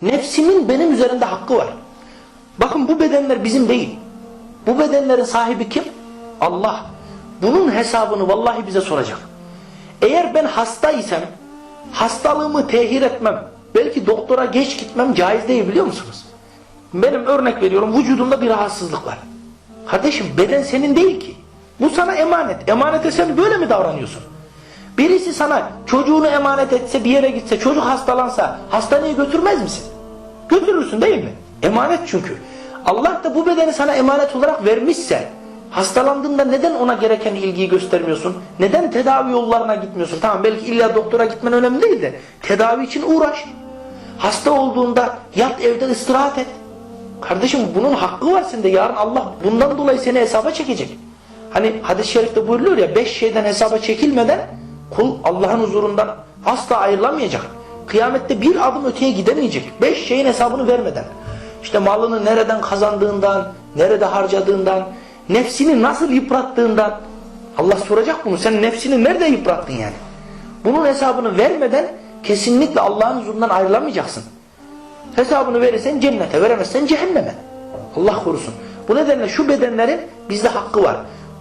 Nefsimin benim üzerimde hakkı var. Bakın bu bedenler bizim değil. Bu bedenlerin sahibi kim? Allah. Bunun hesabını vallahi bize soracak. Eğer ben hastaysam hastalığımı tehir etmem, belki doktora geç gitmem caiz değil, biliyor musunuz? Benim örnek veriyorum, vücudumda bir rahatsızlık var. Kardeşim beden senin değil ki. Bu sana emanet. Emanete sen böyle mi davranıyorsun? Birisi sana çocuğunu emanet etse, bir yere gitse, çocuk hastalansa hastaneye götürmez misin? Götürürsün değil mi? Emanet çünkü. Allah da bu bedeni sana emanet olarak vermişse, hastalandığında neden ona gereken ilgiyi göstermiyorsun? Neden tedavi yollarına gitmiyorsun? Tamam, belki illa doktora gitmen önemli değil de tedavi için uğraş. Hasta olduğunda yat evde istirahat et. Kardeşim bunun hakkı var sende. Yarın Allah bundan dolayı seni hesaba çekecek. Hani hadis-i şerifte buyuruluyor ya, 5 şeyden hesaba çekilmeden kul Allah'ın huzurundan asla ayrılamayacak. Kıyamette bir adım öteye gidemeyecek. 5 şeyin hesabını vermeden. İşte malını nereden kazandığından, nerede harcadığından, nefsini nasıl yıprattığından. Allah soracak bunu. Sen nefsini nerede yıprattın yani? Bunun hesabını vermeden kesinlikle Allah'ın huzurundan ayrılamayacaksın. Hesabını verirsen cennete, veremezsen cehenneme. Allah korusun. Bu nedenle şu bedenlerin bizde hakkı var.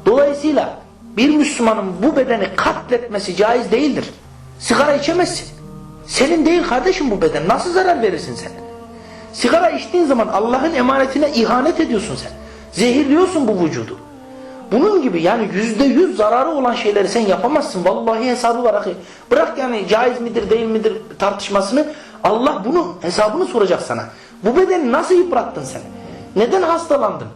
Dolayısıyla bir Müslümanın bu bedeni katletmesi caiz değildir. Sigara içemezsin. Senin değil kardeşim bu beden. Nasıl zarar verirsin sen? Sigara içtiğin zaman Allah'ın emanetine ihanet ediyorsun sen. Zehirliyorsun bu vücudu. Bunun gibi yani %100 zararı olan şeyleri sen yapamazsın. Vallahi hesabı var. Bırak yani caiz midir değil midir tartışmasını. Allah bunun hesabını soracak sana. Bu bedeni nasıl yıprattın sen? Neden hastalandın?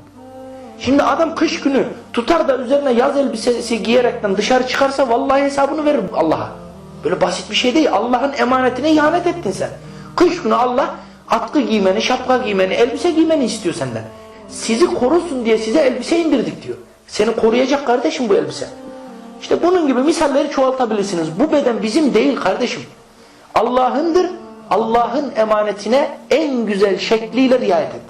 Şimdi adam kış günü tutar da üzerine yaz elbisesi giyerekten dışarı çıkarsa vallahi hesabını verir Allah'a. Böyle basit bir şey değil. Allah'ın emanetine ihanet ettin sen. Kış günü Allah atkı giymeni, şapka giymeni, elbise giymeni istiyor senden. Sizi korusun diye size elbise indirdik diyor. Seni koruyacak kardeşim bu elbise. İşte bunun gibi misalleri çoğaltabilirsiniz. Bu beden bizim değil kardeşim. Allah'ındır. Allah'ın emanetine en güzel şekliyle riayet et.